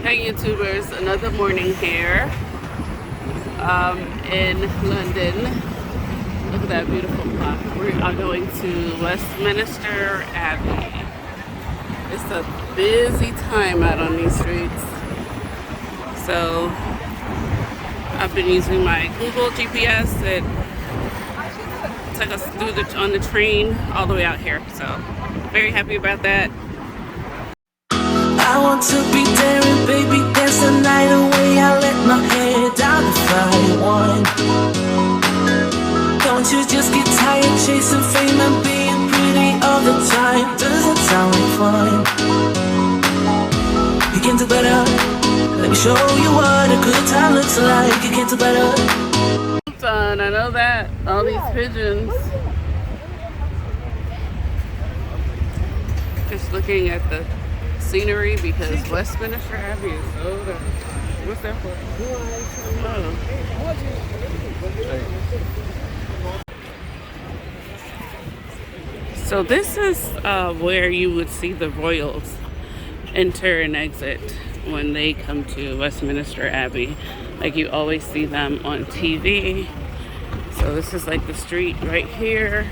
Hey YouTubers, another morning here in London. Look at that beautiful clock. We are going to Westminister Abbey. It's a busy time out on these streets. So I've been using my Google GPS that took us through on the train all the way out here. So very happy about that. I want to be daring, baby, dance the night away. I let my hair down if I want. Don't you just get tired chasing fame and being pretty all the time? Doesn't sound like fun. You can do better. Let me show you what a good time looks like. You can do better. Son, I know that. All these pigeons. Just looking at the scenery because Westminister Abbey is so dark. What's that for? Oh. So this is where you would see the royals enter and exit when they come to Westminister Abbey. Like you always see them on TV. So this is like the street right here.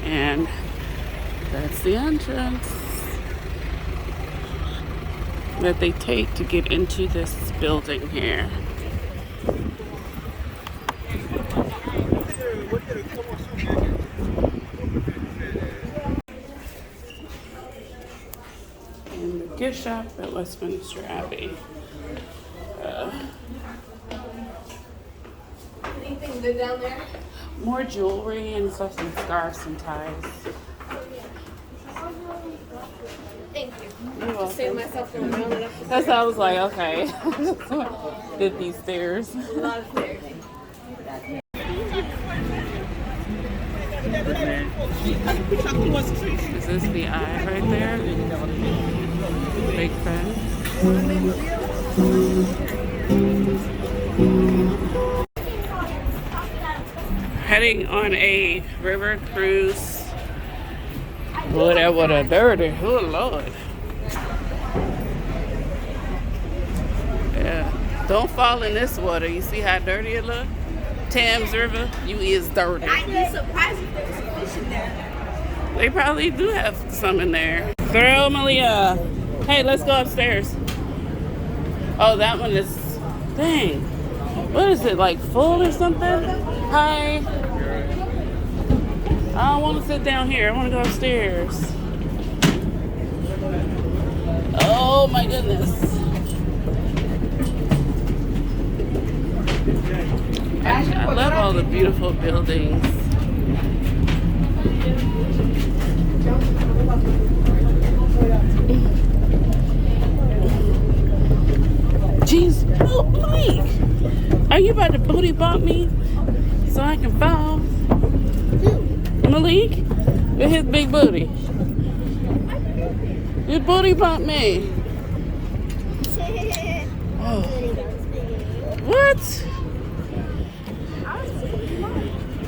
And that's the entrance that they take to get into this building here. And the gift shop at Westminister Abbey. Anything good down there? More jewelry and stuff, and scarves and ties. Thank you. You're welcome. Save myself from rounding up. That's how I was like, okay. Did these stairs. A lot of stairs. Is this the eye right there? Big friend. Heading on a river cruise. Boy, that water dirty. Oh, Lord. Yeah. Don't fall in this water. You see how dirty it look? Thames River, you is dirty. I'd be surprised if there's fish in there. They probably do have some in there. Girl, Malia. Hey, let's go upstairs. Oh, that one is... Dang. What is it, like full or something? Hi. I don't want to sit down here. I want to go upstairs. Oh my goodness. I love all the beautiful buildings. Jeez, oh, Blake. Are you about to booty bump me so I can fall? Malik, with his big booty. You booty bumped me. Oh. What?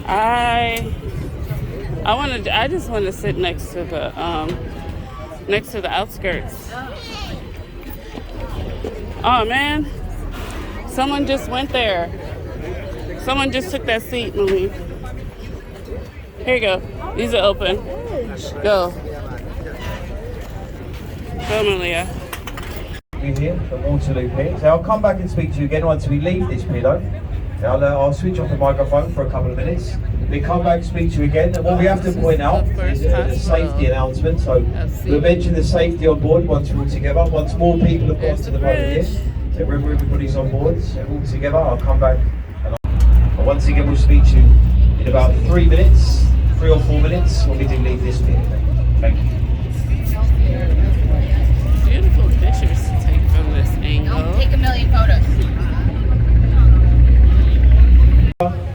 I just want to sit next to the outskirts. Oh man, someone just went there. Someone just took that seat, Malik. Here you go. These are open. Go. Go, Malia. We're here for Waterloo Pier. So I'll come back and speak to you again once we leave this pier though. I'll switch off the microphone for a couple of minutes. We come back and speak to you again. And what we have to point out is the safety announcement. So we'll mention the safety on board once we're all together. Once more people have got to the boat here. So remember everybody's on board. So all together, I'll come back. And once again, we'll speak to you in about 3 minutes. 3 or 4 minutes when we do leave this pier. Thank you. Beautiful pictures to take from this angle. Don't take a million photos.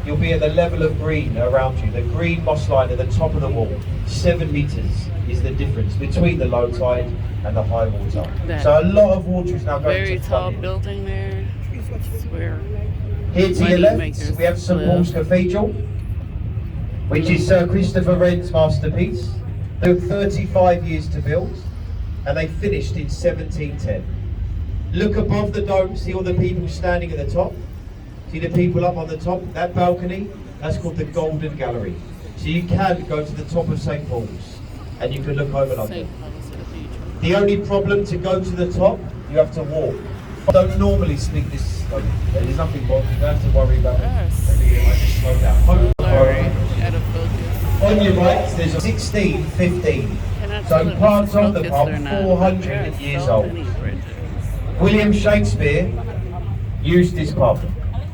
You'll be at the level of green around you. The green moss line at the top of the wall. 7 meters is the difference between the low tide and the high water. So a lot of water is now going to very tall flood in. building there. I swear. Here to your left, we have St Paul's Cathedral, which is Sir Christopher Wren's masterpiece. Took 35 years to build. and they finished in 1710. Look above the dome, see all the people standing at the top? See the people up on the top? That balcony, that's called the Golden Gallery. So you can go to the top of St. Paul's and you can look over London. The only problem to go to the top, you have to walk. I don't normally speak this slow. There's nothing wrong, you don't have to worry about it. Maybe I just slow down. On your right, there's a 1615. So parts of the pub, 400 years old. William Shakespeare used this pub.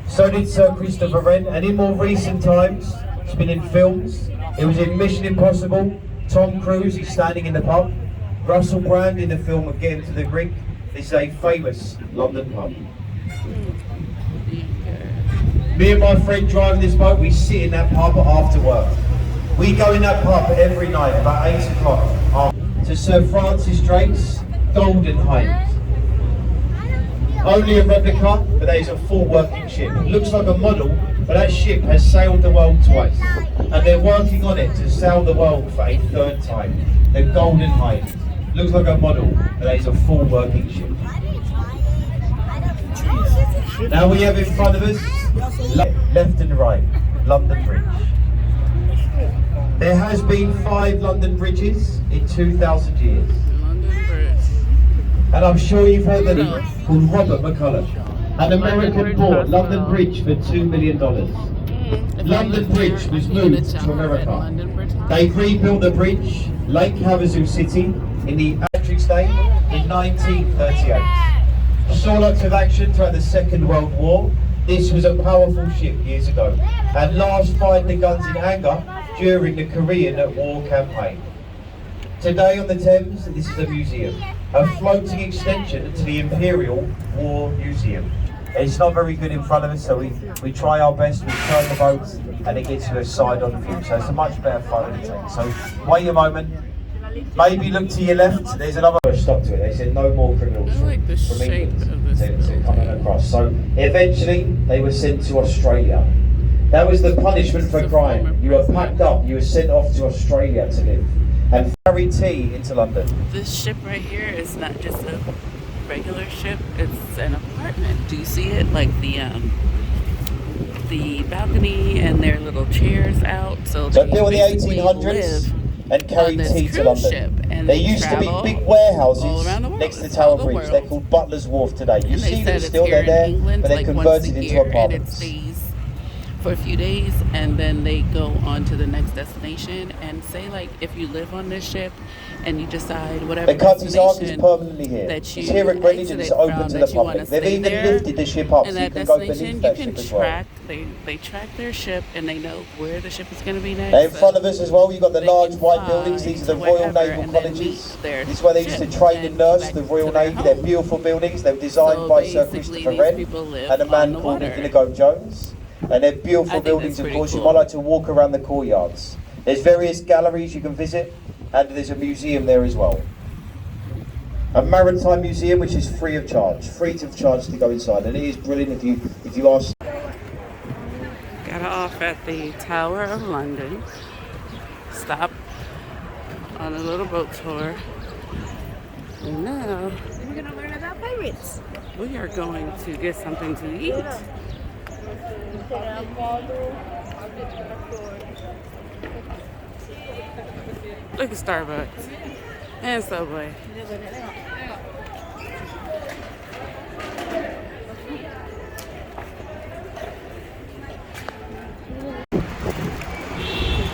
So did Sir Christopher Wren, and in more recent times, it's been in films. It was in Mission Impossible. Tom Cruise is standing in the pub. Russell Brand in the film of Get Him to the Greek. This is a famous London pub. Me and my friend driving this boat, we sit in that pub after work. We go in that pub every night about 8 o'clock to Sir Francis Drake's Golden Hind. Only a replica, but that is a full working ship. It looks like a model, but that ship has sailed the world twice. And they're working on it to sail the world for a third time. The Golden Hind. Looks like a model, but that is a full working ship. Now we have in front of us, left and right, London Bridge. There has been 5 London bridges in 2,000 years. London Bridge. And I'm sure you've heard the name called Robert McCulloch. An American bought London Bridge for $2 million. London Bridge was moved to America. They rebuilt the bridge, Lake Havasu City, in the Patrick's Day in 1938. Saw lots of action throughout the Second World War. This was a powerful ship years ago, and last fired the guns in anger during the Korean War campaign. Today on the Thames, this is a museum, a floating extension to the Imperial War Museum. It's not very good in front of us, so we try our best, we turn the boat, and it gets you a side-on view, so it's a much better photo to take. So wait a moment, maybe look to your left, there's another stop to it. They said no more criminals from England to come across. So eventually they were sent to Australia. That was the punishment for crime. You were packed up, you were sent off to Australia to live and carry tea into London. This ship right here is not just a regular ship, it's an apartment. Do you see it? Like the balcony and their little chairs out. So built in the 1800s and carried tea to London. There used to be big warehouses next to the Tower Bridge. They're called Butler's Wharf today. You see them still, they're there, but they're converted into apartments. For a few days, and then they go on to the next destination. And say, like, if you live on this ship and you decide whatever the Cutty's Ark is permanently here. That you it's here at Greenwich and it's open to the public. They've even lifted the ship up so you can go beneath that ship as well. They track their ship and they know where the ship is going to be next. Now in front of us as well, you've got the large white buildings. These are the Royal Naval Colleges. This is where they used to train and nurse the Royal Navy. They're beautiful buildings. They were designed by Sir Christopher Wren and a man called Inigo Jones. And they're beautiful buildings, of course. Cool. You might like to walk around the courtyards. There's various galleries you can visit, and there's a museum there as well. A maritime museum which is free of charge to go inside, and it is brilliant if you ask. Got off at the Tower of London. Stop on a little boat tour. And now We're gonna learn about pirates. we are going to get something to eat. Look at Starbucks and Subway.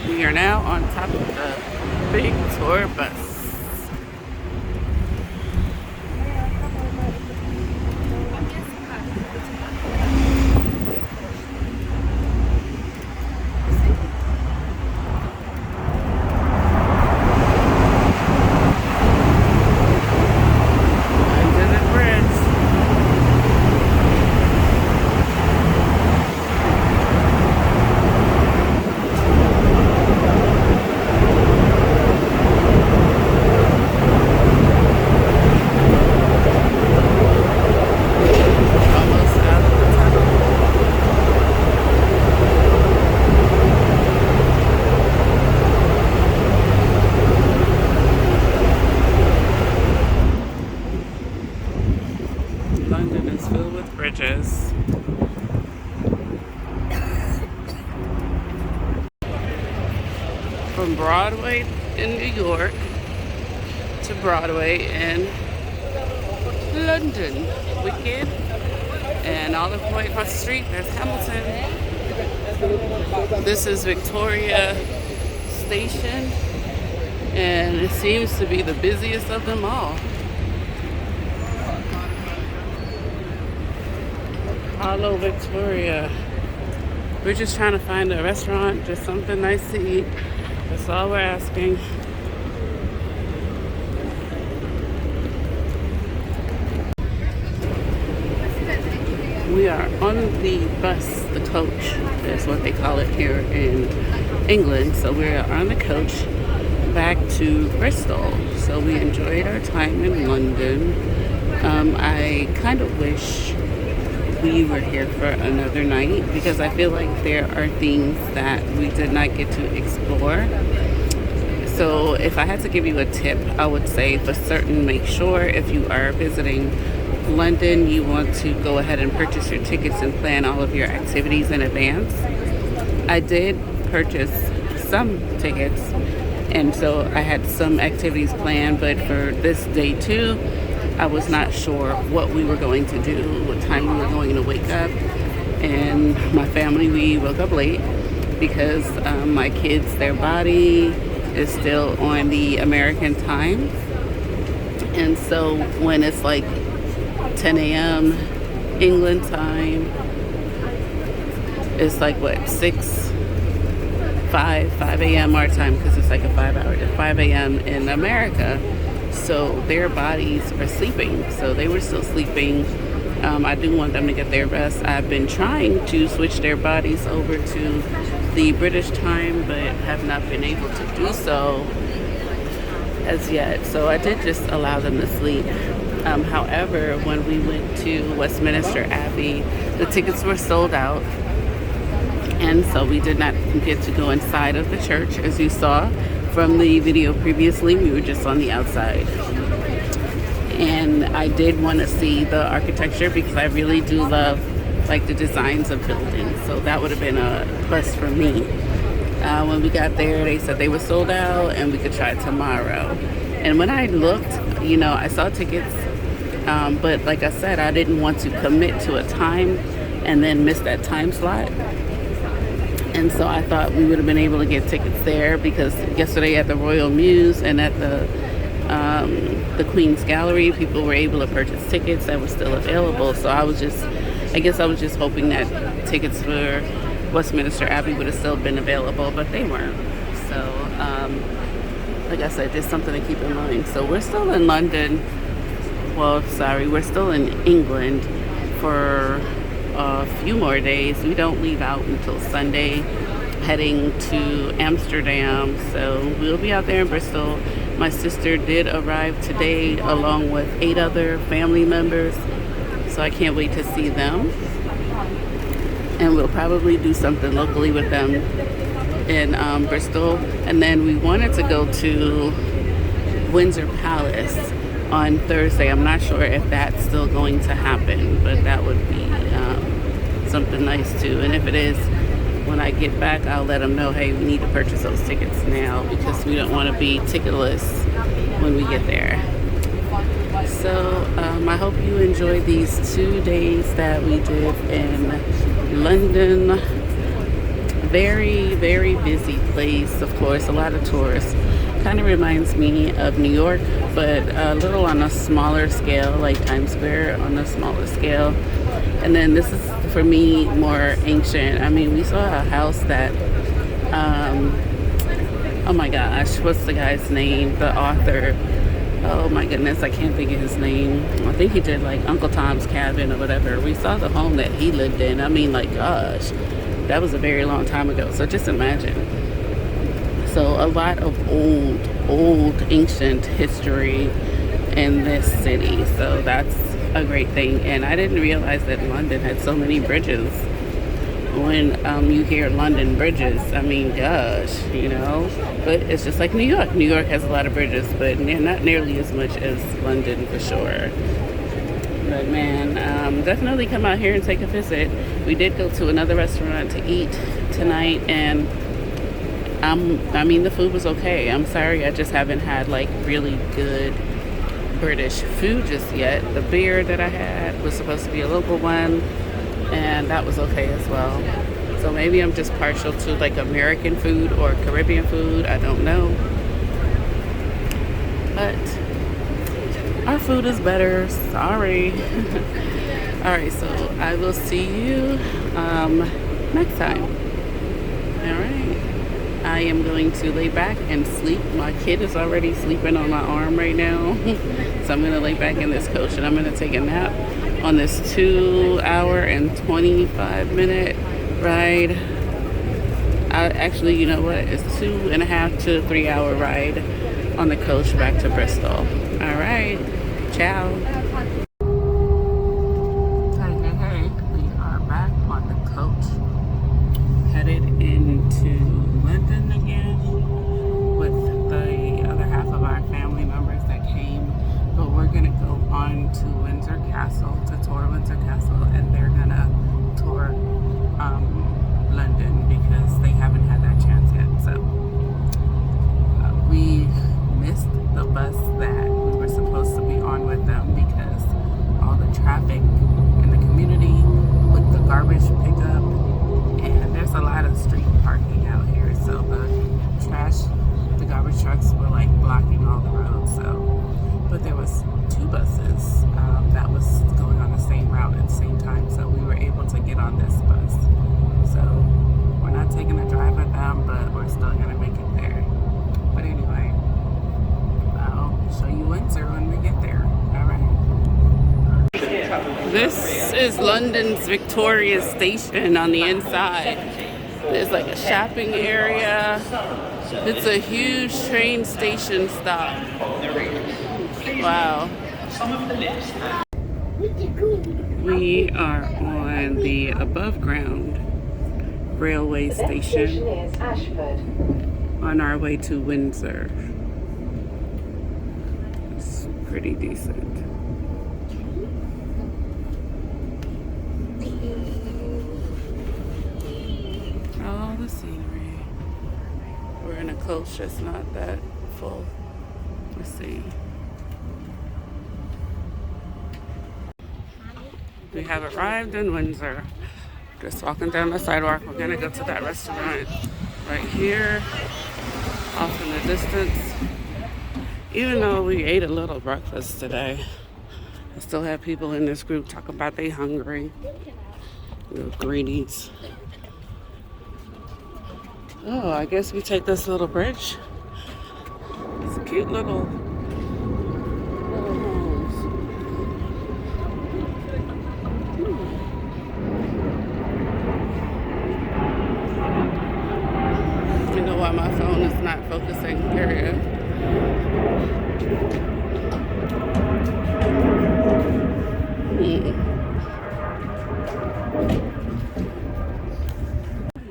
We are now on top of the big tour bus. bridges. From Broadway in New York to Broadway in London. Wicked. And all the way across the street, there's Hamilton. This is Victoria Station. And it seems to be the busiest of them all. Hello, Victoria. We're just trying to find a restaurant, just something nice to eat. That's all we're asking. We are on the bus, the coach is what they call it here in England. So we're on the coach back to Bristol. So we enjoyed our time in London. I kind of wish we were here for another night because I feel like there are things that we did not get to explore. So if I had to give you a tip, I would say for certain, make sure if you are visiting London, you want to go ahead and purchase your tickets and plan all of your activities in advance. I did purchase some tickets, and so I had some activities planned, but for this day 2, I was not sure what we were going to do, what time we were going to wake up. And my family, we woke up late because my kids, their body is still on the American time. And so when it's like 10 a.m. England time, it's like what, 5 a.m. our time, because it's like a 5 a.m. in America. So their bodies are sleeping. So they were still sleeping. I do want them to get their rest. I've been trying to switch their bodies over to the British time, but have not been able to do so as yet. So I did just allow them to sleep. However, when we went to Westminister Abbey, the tickets were sold out. And so we did not get to go inside of the church. As you saw from the video previously, we were just on the outside. And I did want to see the architecture because I really do love like the designs of buildings. So that would have been a plus for me. When we got there, they said they were sold out and we could try tomorrow. And when I looked, you know, I saw tickets, but like I said, I didn't want to commit to a time and then miss that time slot. And so I thought we would have been able to get tickets there because yesterday at the Royal Mews and at the Queen's Gallery, people were able to purchase tickets that were still available. So I guess I was just hoping that tickets for Westminister Abbey would have still been available, but they weren't. So, like I said, just something to keep in mind. So we're still in London. Well, sorry, we're still in England for a few more days. We don't leave out until Sunday, heading to Amsterdam. So we'll be out there in Bristol. My sister did arrive today along with 8 other family members. So I can't wait to see them. And we'll probably do something locally with them in Bristol. And then we wanted to go to Windor Palace on Thursday. I'm not sure if that's still going to happen, but that would be something nice too. And if it is, when I get back, I'll let them know, hey, we need to purchase those tickets now because we don't want to be ticketless when we get there. So I hope you enjoyed these 2 days that we did in London. Very, very busy place, of course, a lot of tourists. Kind of reminds me of New York, but a little on a smaller scale, like Times Square on a smaller scale. And then this is, for me, more ancient. I mean, we saw a house that, oh my gosh, what's the guy's name? The author. Oh my goodness, I can't think of his name. I think he did like Uncle Tom's Cabin or whatever. We saw the home that he lived in. I mean, like, gosh, that was a very long time ago. So just imagine. So a lot of old, ancient history in this city. So that's a great thing. And I didn't realize that London had so many bridges. When you hear London bridges, I mean, gosh, you know, but it's just like New York. New York has a lot of bridges, but not nearly as much as London for sure. But man, definitely come out here and take a visit. We did go to another restaurant to eat tonight, and I mean, the food was okay. I'm sorry, I just haven't had like really good British food just yet. The beer that I had was supposed to be a local one, and that was okay as well. So maybe I'm just partial to like American food or Caribbean food. I don't know. But our food is better. Sorry. Alright, so I will see you next time. Alright. I am going to lay back and sleep. My kid is already sleeping on my arm right now. So I'm going to lay back in this coach and I'm going to take a nap on this 2-hour and 25-minute ride. Actually, you know what? It's 2.5 to 3-hour ride on the coach back to Bristol. All right. Ciao. Hey. We are back on the coach. Headed into London again with the other half of our family members that came. But we're going to go on to Windsor Castle, to tour Windsor Castle, and they're going to tour London because they haven't had that chance yet. So we missed the bus that we were supposed to be on with them because all the traffic in the community with the garbage pickup, and there's a lot of street parking out here, so the garbage trucks were like blocking all the roads. So, but there was 2 buses that was going on the same route at the same time, so we were able to get on this bus. So we're not taking a drive with them, but we're still gonna make it there. But anyway, I'll show you Windsor when we get there. All right. This is London's Victoria Station on the inside. There's like a shopping area. It's a huge train station stop. Wow. We are on the above ground railway station on our way to Windsor. It's pretty decent. All the scenery. We're in a coach that's not that full. Let's see. We have arrived in Windsor. Just walking down the sidewalk. We're gonna go to that restaurant right here, off in the distance. Even though we ate a little breakfast today, I still have people in this group talking about they hungry. Little greenies. Oh, I guess we take this little bridge. It's a cute little homes. You know why my phone is not focusing, period.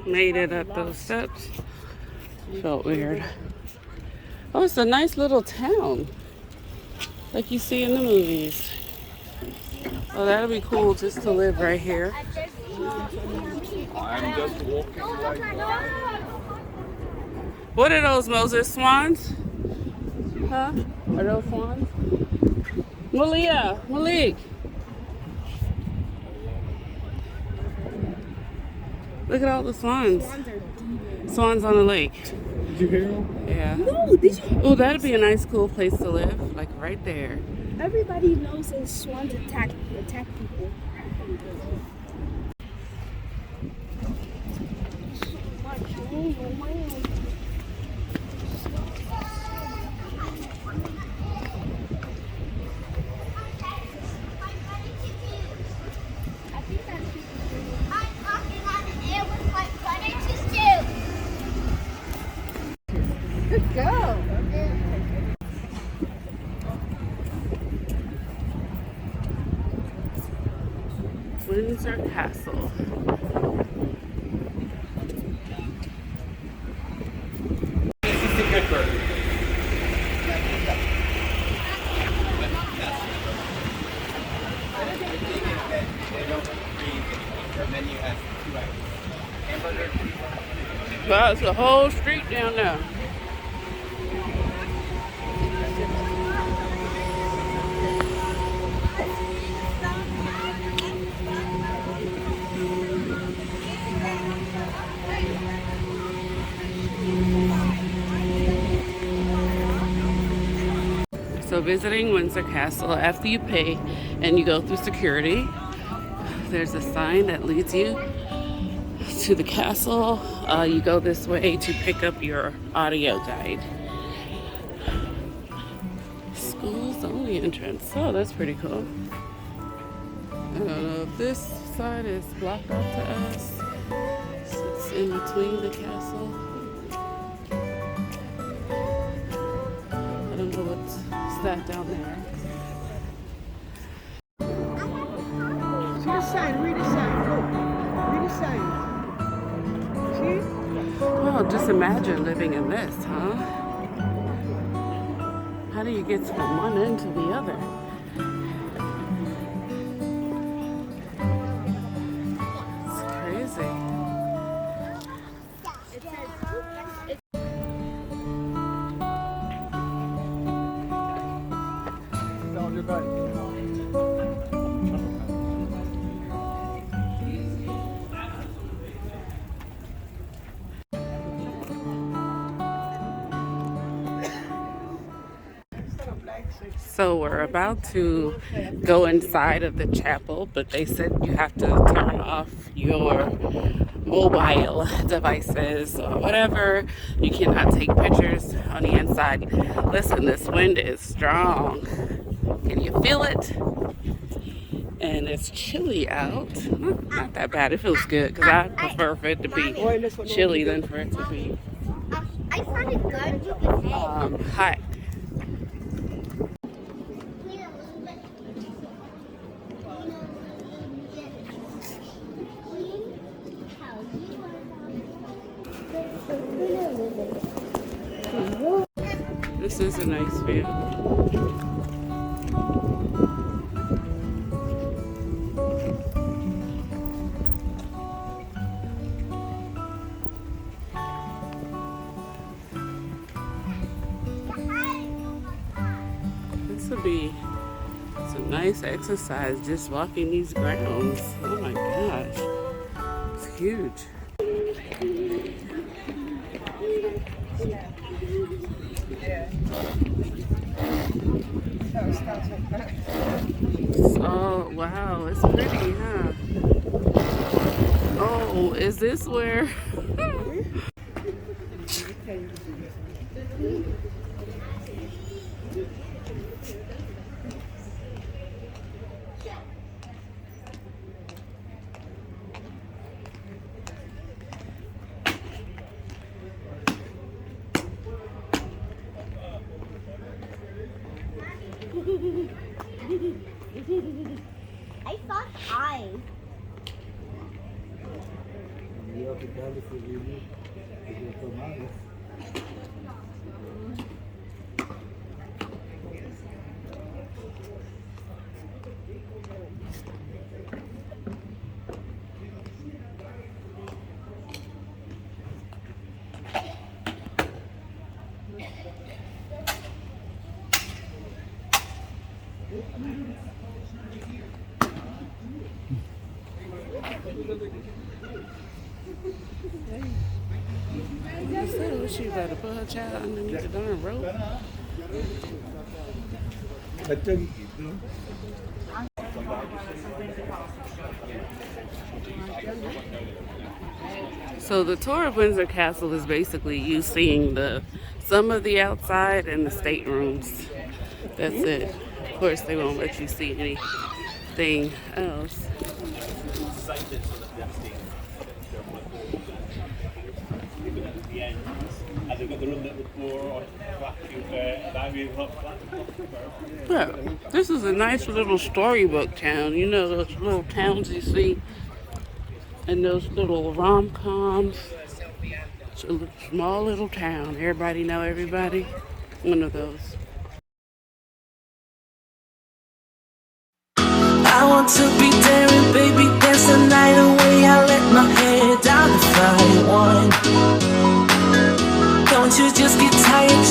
Made it up those steps. Felt weird. Oh, it's a nice little town, like you see in the movies. Oh, that'll be cool just to live right here. I'm just walking like... What are those, Moses? Swans? Huh? Are those swans? Malik. Look at all the swans. Swans on the lake. Did you hear them? Yeah. No, did you? Oh, that'd be a nice, cool place to live. Like right there. Everybody knows that swans attack people. Let's go. Windsor Castle. Wow, it's a whole street down there. So visiting Windsor Castle, after you pay and you go through security, there's a sign that leads you to the castle. You go this way to pick up your audio guide. Schools only entrance. Oh, that's pretty cool. I don't know if this side is blocked off to us. It's in between the castle. I don't know what's that down there. See the sign, read the sign, look. Read the sign. See? Well, just imagine living in this, huh? How do you get from one end to the other? It's crazy. So we're about to go inside of the chapel, but they said you have to turn off your mobile devices or whatever. You cannot take pictures on the inside. Listen, this wind is strong. Can you feel it? And it's chilly out. Not that bad. It feels good because I prefer for it to be chilly than for it to be hot. This is a nice view. This would be some nice exercise just walking these grounds. Oh my gosh, it's huge. Oh wow, it's pretty, huh? Oh, is this where? I thought I. She better put her child underneath the darn rope. So the tour of Windsor Castle is basically you seeing some of the outside and the staterooms. That's it. Of course, they won't let you see anything else. Yeah, this is a nice little storybook town. You know those little towns you see in those little rom-coms? It's a small little town. Everybody know everybody. One of those. I want to be daring, baby, dance the night away. I let my hair down if I want.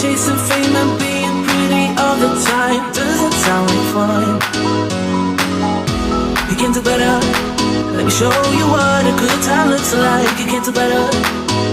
chasing fame and being pretty all the time doesn't sound like fun. You can do better. Let me show you what a good time looks like. You can do better.